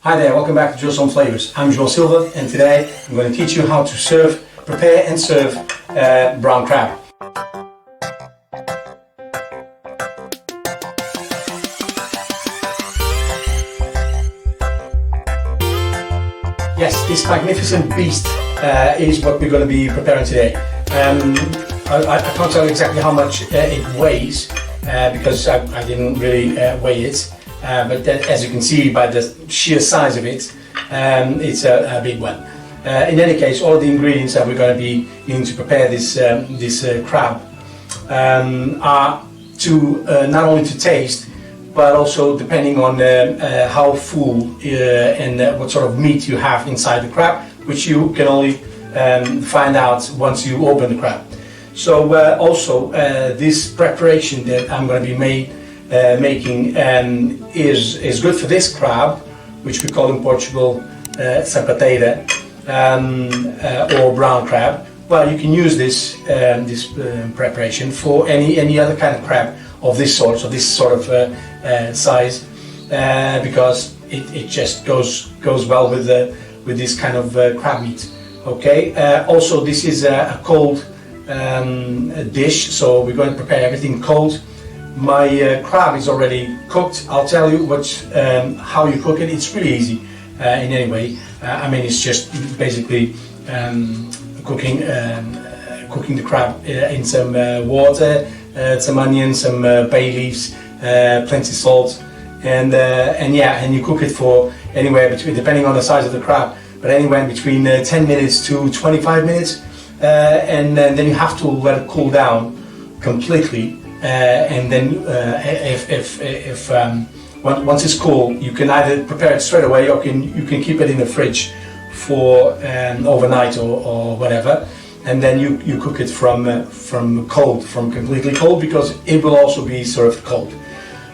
Hi there, welcome back to Joe's Home Flavors. I'm Joel Silva, and today I'm going to teach you how to prepare and serve brown crab. Yes, this magnificent beast is what we're going to be preparing today. I can't tell you exactly how much it weighs because I didn't really weigh it. But as you can see by the sheer size of it, it's a big one. In any case, all of the ingredients that we're going to be needing to prepare this crab are to not only to taste, but also depending on how full and what sort of meat you have inside the crab, which you can only find out once you open the crab. So also this preparation that I'm going to be making is good for this crab, which we call in Portugal Sapateira or brown crab. Well, you can use this preparation for any other kind of crab of this sort, so this sort of size, because it just goes well with this kind of crab meat. Okay. Also, this is a cold dish, so we're going to prepare everything cold. My crab is already cooked. I'll tell you how you cook it. It's really easy in any way. I mean, it's just basically cooking the crab in some water, some onions, some bay leaves, plenty of salt, and you cook it for anywhere between, depending on the size of the crab, but anywhere between 10 minutes to 25 minutes, and then you have to let it cool down completely. And then once it's cool, you can either prepare it straight away, or you can keep it in the fridge for overnight or whatever, and then you cook it from completely cold, because it will also be served cold.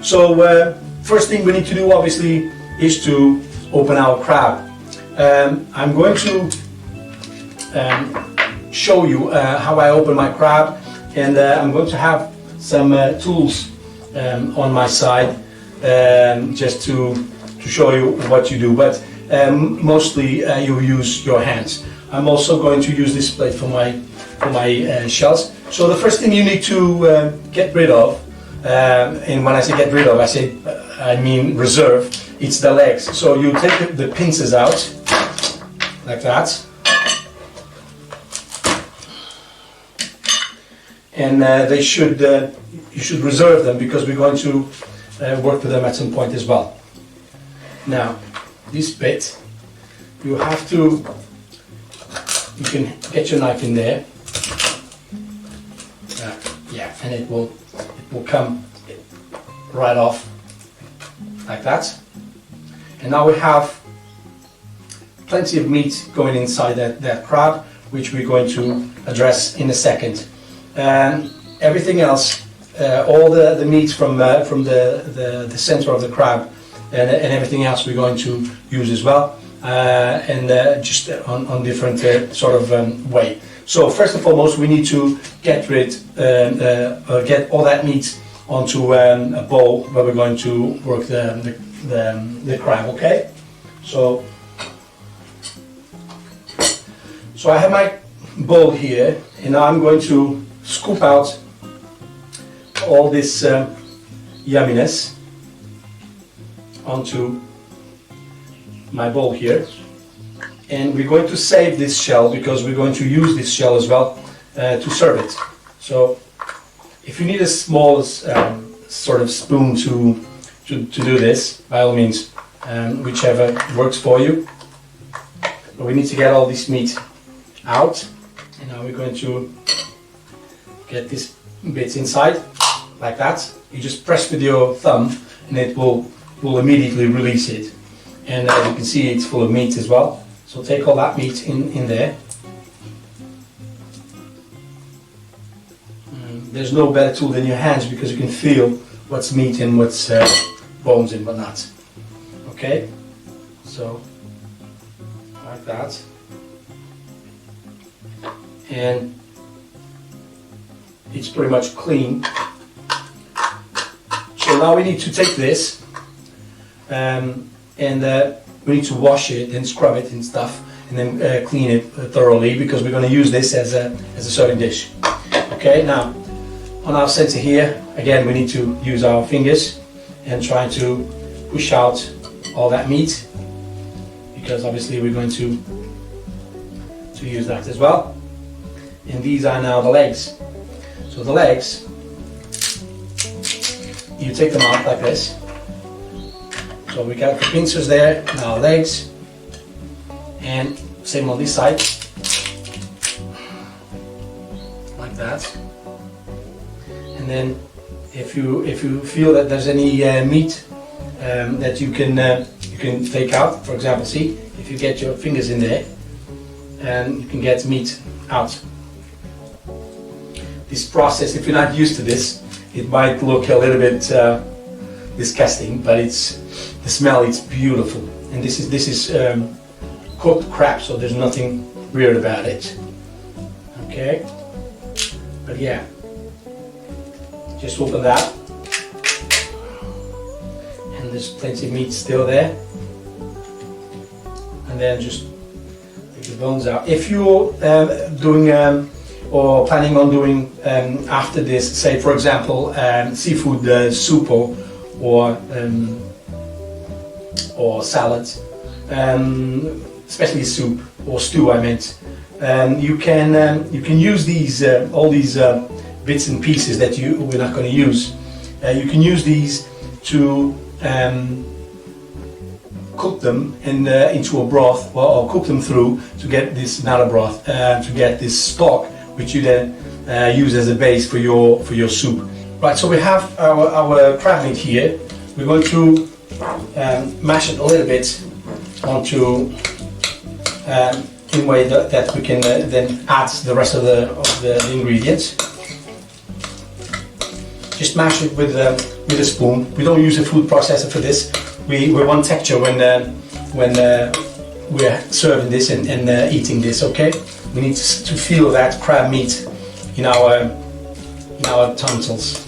So first thing we need to do, obviously, is to open our crab. I'm going to show you how I open my crab, and I'm going to have some tools on my side, just to show you what you do, but mostly you use your hands. I'm also going to use this plate for my shells. So the first thing you need to get rid of, and when I say get rid of, I mean reserve, it's the legs. So you take the pincers out like that, and you should reserve them, because we're going to work with them at some point as well. Now, this bit, you can get your knife in there, and it will come right off like that. And now we have plenty of meat going inside that crab, which we're going to address in a second. Everything else, all the meat from the center of the crab and everything else we're going to use as well, and just on different sort of way. So first and foremost, we need to get all that meat onto a bowl where we're going to work the crab. Okay, so I have my bowl here, and now I'm going to scoop out all this yumminess onto my bowl here, and we're going to save this shell, because we're going to use this shell as well to serve it. So if you need a small sort of spoon to do this, by all means, whichever works for you. But we need to get all this meat out, and now we're going to get this bit inside like that. You just press with your thumb, and it will immediately release it. And as you can see, it's full of meat as well. So take all that meat in there. There's no better tool than your hands, because you can feel what's meat and what's bones and whatnot. Okay, so like that. And it's pretty much clean. So now we need to take this and we need to wash it and scrub it and stuff, and then clean it thoroughly, because we're going to use this as a serving dish. Okay, now on our center here, again, we need to use our fingers and try to push out all that meat, because obviously we're going to use that as well. And these are now the legs. So the legs, you take them out like this. So we got the pincers there, now legs, and same on this side, like that. And then if you feel that there's any meat that you can take out, for example, see, if you get your fingers in there, and you can get meat out. This process, if you're not used to this, it might look a little bit disgusting, but the smell is beautiful. And this is cooked crab, so there's nothing weird about it. Okay, but yeah, just open that, and there's plenty of meat still there. And then just take the bones out. If you're doing or planning on doing after this, say for example seafood soup or salad, especially soup or stew, I meant, you can use these all these bits and pieces that we're not going to use. You can use these to cook them into a broth, or cook them through to get this nata broth, to get this stock, which you then use as a base for your soup. Right, so we have our crab meat here. We're going to mash it a little bit onto in a way that we can then add the rest of the ingredients. Just mash it with a spoon. We don't use a food processor for this. We want texture when we're serving this and eating this. Okay, we need to feel that crab meat in our tonsils.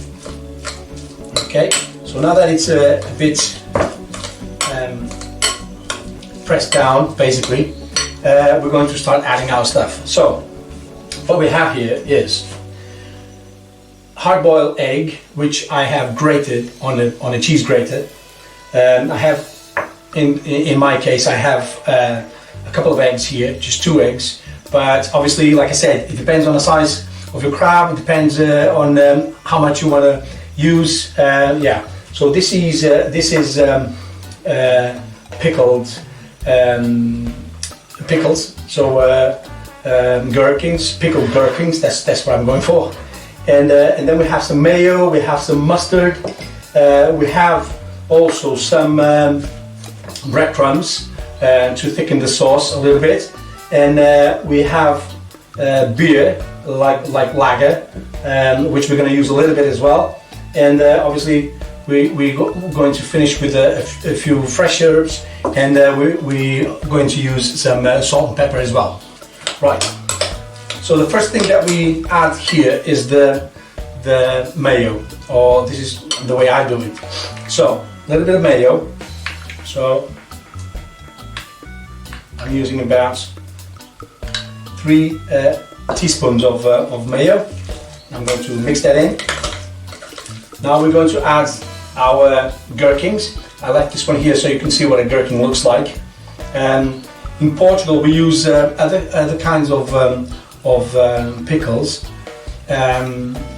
Okay, so now that it's a bit pressed down, basically, we're going to start adding our stuff. So what we have here is hard-boiled egg, which I have grated on a cheese grater. I have, in my case, I have a couple of eggs here, just 2 eggs. But obviously, like I said, it depends on the size of your crab. It depends on how much you want to use. Yeah. So this is pickled pickles. So gherkins, pickled gherkins. That's what I'm going for. And then we have some mayo. We have some mustard. We have also some breadcrumbs to thicken the sauce a little bit, and we have beer like lager, which we're going to use a little bit as well. And obviously we're going to finish with a few fresh herbs, and we're going to use some salt and pepper as well. Right, so the first thing that we add here is the mayo, or this is the way I do it. So a little bit of mayo. So I'm using about 3 teaspoons of mayo. I'm going to mix that in. Now we're going to add our gherkins. I like this one here so you can see what a gherkin looks like. In Portugal we use other kinds of pickles,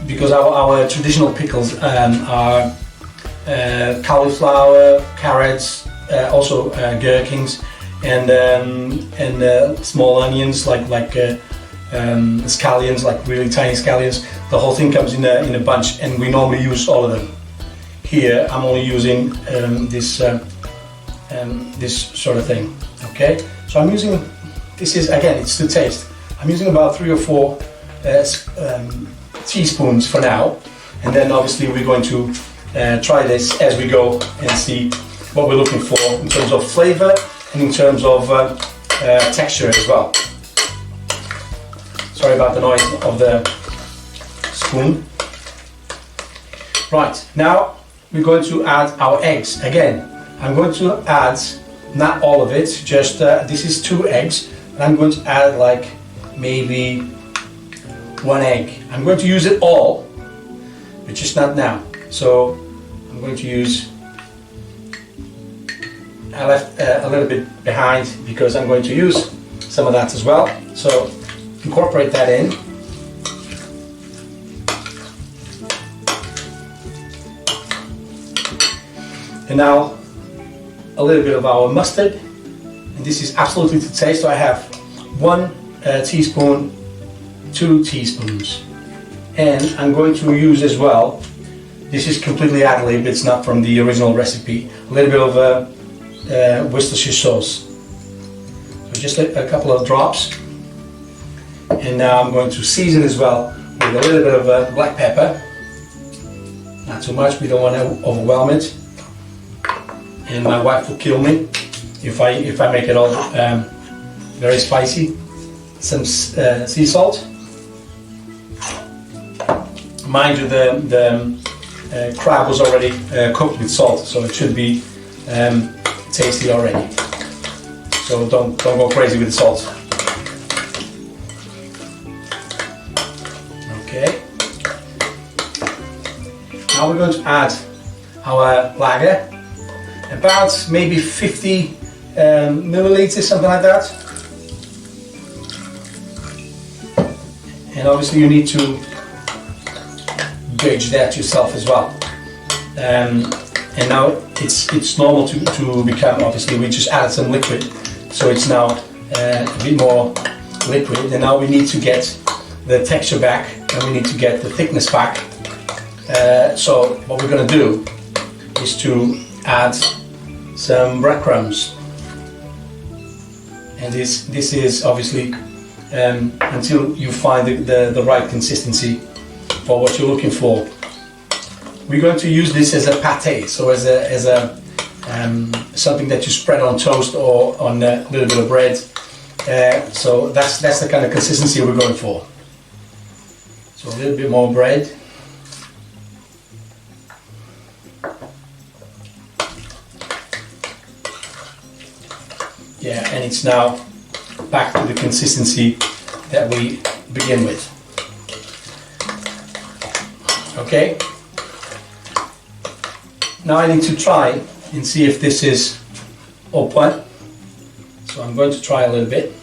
because our traditional pickles are cauliflower, carrots, also gherkins, and small onions like scallions, like really tiny scallions. The whole thing comes in a bunch, and we normally use all of them. Here I'm only using this sort of thing. Okay, so I'm using, this is, again, it's to taste. I'm using about 3 or 4 teaspoons for now, and then obviously we're going to try this as we go and see what we're looking for in terms of flavor and in terms of texture as well. Sorry about the noise of the spoon. Right, now we're going to add our eggs. Again, I'm going to add not all of it, just this is 2 eggs, and I'm going to add like maybe 1 egg. I'm going to use it all, but just not now. So I'm going to use, I left a little bit behind because I'm going to use some of that as well. So incorporate that in. And now a little bit of our mustard, and this is absolutely to taste. So I have 1 teaspoon, 2 teaspoons, and I'm going to use as well, this is completely ad lib, it's not from the original recipe, a little bit of Worcestershire sauce. So just a couple of drops, and now I'm going to season as well with a little bit of black pepper, not too much, we don't want to overwhelm it. And my wife will kill me if I make it all very spicy. Some sea salt. Mind you, the crab was already cooked with salt, so it should be tasty already. So don't go crazy with the salt. Okay. Now we're going to add our lager. About maybe 50 milliliters, something like that. And obviously you need to gauge that yourself as well. And now it's normal to become, obviously we just added some liquid, so it's now a bit more liquid, and now we need to get the texture back and we need to get the thickness back. So what we're going to do is to add some breadcrumbs, and this is obviously until you find the right consistency for what you're looking for. We're going to use this as a pate, so as a something that you spread on toast or on a little bit of bread. So that's the kind of consistency we're going for. So a little bit more bread. Yeah, and it's now back to the consistency that we begin with. Okay. Now I need to try and see if this is open. So I'm going to try a little bit.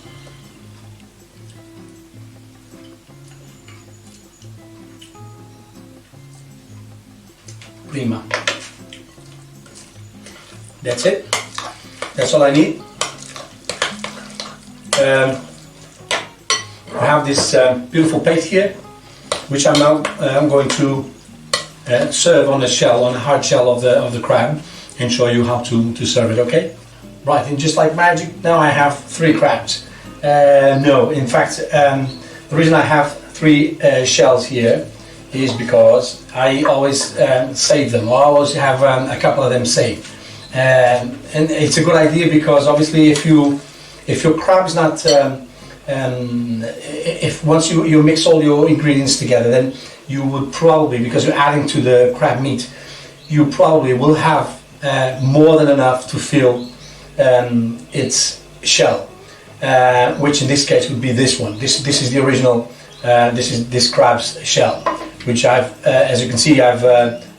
Prima. That's it. That's all I need. I have this beautiful pate here, which I'm now going to serve on the shell, on the hard shell of the crab, and show you how to serve it. Okay, right. And just like magic, now I have 3 crabs. No, in fact, the reason I have 3 shells here is because I always save them. I always have a couple of them saved, and it's a good idea because obviously if your crab is not, if once you mix all your ingredients together, then you would probably, because you're adding to the crab meat, you probably will have more than enough to fill its shell, which in this case would be this one. This is the original. This crab's shell, which I've, as you can see, I've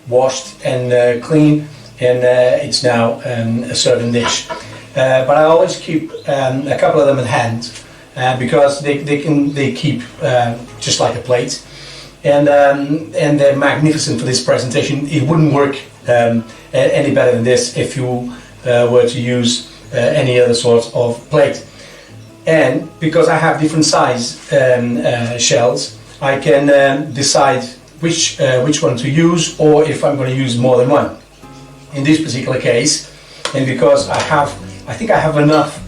washed and cleaned, and it's now a serving dish. But I always keep a couple of them at hand because they keep just like a plate, and they're magnificent for this presentation. It wouldn't work any better than this if you were to use any other sort of plate. And because I have different size shells, I can decide which one to use, or if I'm going to use more than one. In this particular case, and because I think I have enough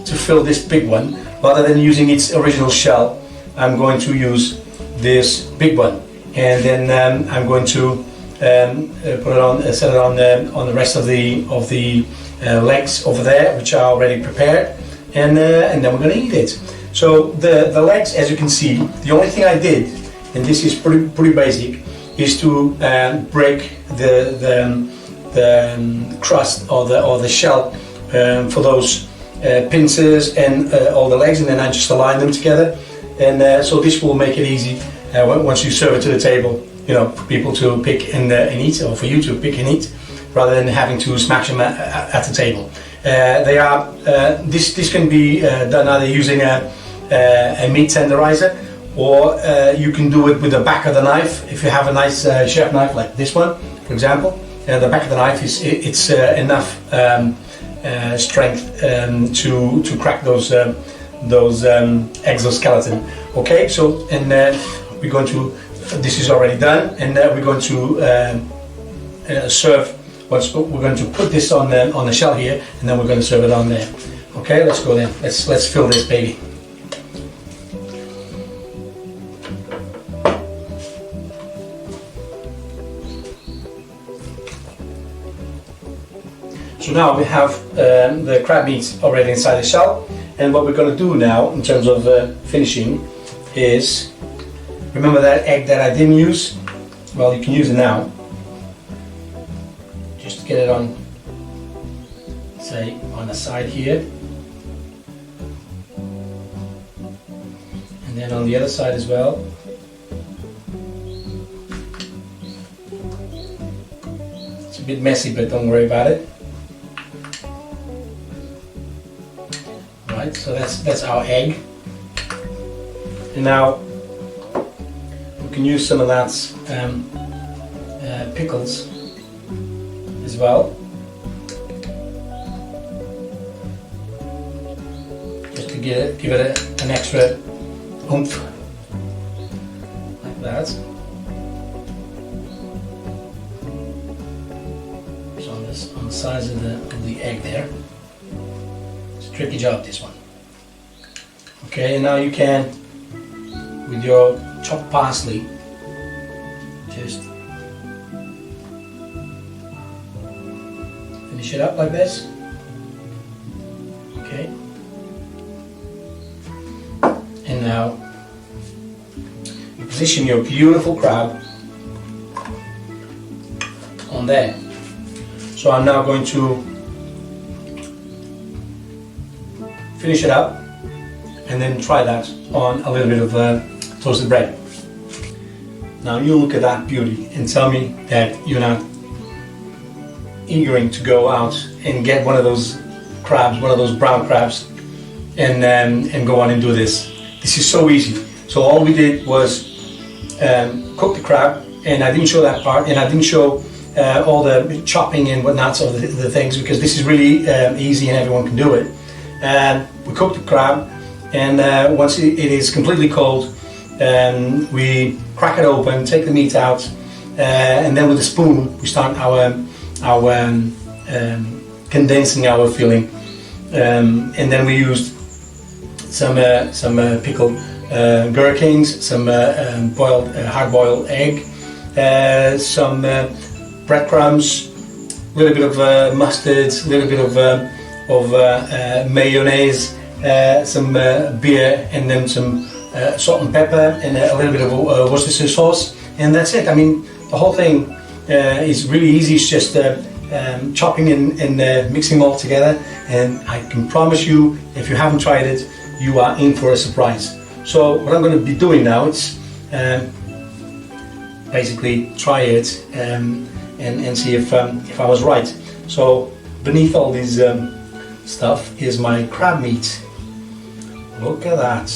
to fill this big one, rather than using its original shell, I'm going to use this big one, and then I'm going to put it on, set it on the rest of the legs over there, which are already prepared, and then we're going to eat it. So the legs, as you can see, the only thing I did, and this is pretty basic, is to break the crust or the shell for those pincers and all the legs, and then I just align them together. And so this will make it easy once you serve it to the table, you know, for people to pick and eat, or for you to pick and eat, rather than having to smash them at the table. This can be done either using a meat tenderizer, or you can do it with the back of the knife. If you have a nice chef knife like this one, for example, the back of the knife it's enough strength to crack those exoskeleton. Okay, so and we're going to. This is already done, and we're going to serve. We're going to put this on the shell here, and then we're going to serve it on there. Okay, let's go then. Let's fill this baby. So now we have the crab meat already inside the shell, and what we're going to do now in terms of finishing is, remember that egg that I didn't use? Well, you can use it now. Just get it on, say, on the side here, and then on the other side as well. It's a bit messy, but don't worry about it. Right, so that's our egg, and now we can use some of that pickles as well, just to give it an extra oomph, like that. So on the sides of the egg there. Tricky job, this one. Okay, and now you can, with your chopped parsley, just finish it up like this. Okay, and now you position your beautiful crab on there. So I'm now going to finish it up, and then try that on a little bit of toasted bread. Now you look at that beauty and tell me that you're not eager to go out and get one of those crabs, one of those brown crabs, and go on and do this. This is so easy. So all we did was cook the crab, and I didn't show that part, and I didn't show all the chopping and whatnot of the things, because this is really easy and everyone can do it. We cook the crab, and once it is completely cold, we crack it open, take the meat out, and then with a spoon we start our condensing our filling, and then we used some pickled gherkins, some hard-boiled egg, some breadcrumbs, a little bit of mustard, a little bit of mayonnaise, some beer, and then some salt and pepper, and a little bit of Worcestershire sauce, and that's it. I mean, the whole thing is really easy. It's just chopping and mixing them all together, and I can promise you, if you haven't tried it, you are in for a surprise. So what I'm going to be doing now is basically try it and see if I was right. So beneath all these stuff is my crab meat. Look at that.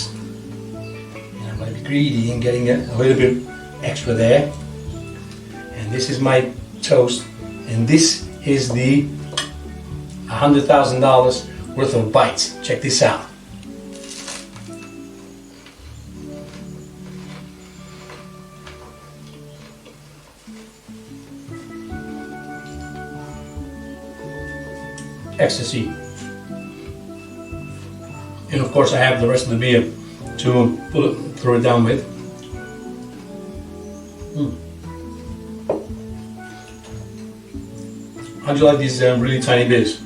And I'm going to be greedy and getting a little bit extra there. And this is my toast, and this is the $100,000 worth of bites. Check this out. Ecstasy. And of course I have the rest of the beer to throw it down with. How do you like these really tiny beers?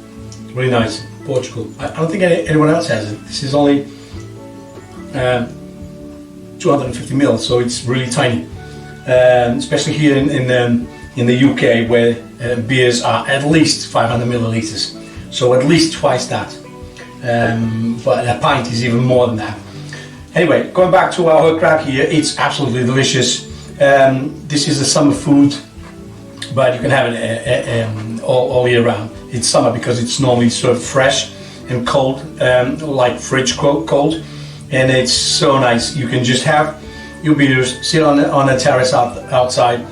Really nice. Portugal. I don't think anyone else has it. This is only 250 ml, so it's really tiny. Especially here in the UK, where beers are at least 500 milliliters. so at least twice that. But a pint is even more than that. Anyway, going back to our crab here, it's absolutely delicious. This is a summer food, but you can have it all year round. It's summer because it's normally served fresh and cold, like fridge cold, and it's so nice. You can just have your beers, sit on a terrace outside,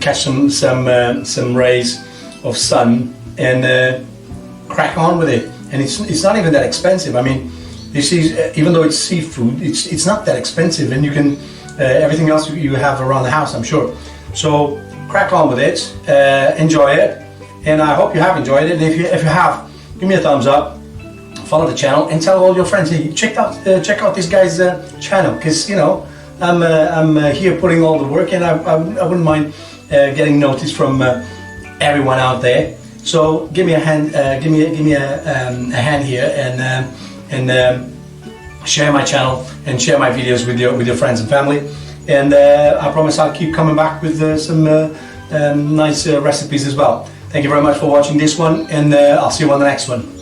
catch some rays of sun, and crack on with it. And it's not even that expensive. I mean, this is, even though it's seafood, it's not that expensive, and you can everything else you have around the house, I'm sure. So crack on with it, enjoy it, and I hope you have enjoyed it. And if you have, give me a thumbs up, follow the channel, and tell all your friends, hey, check out this guy's channel, because you know I'm here putting all the work, and I wouldn't mind getting notice from everyone out there. So give me a hand, give me a hand here, and share my channel and share my videos with your friends and family. And I promise I'll keep coming back with some nice recipes as well. Thank you very much for watching this one, and I'll see you on the next one.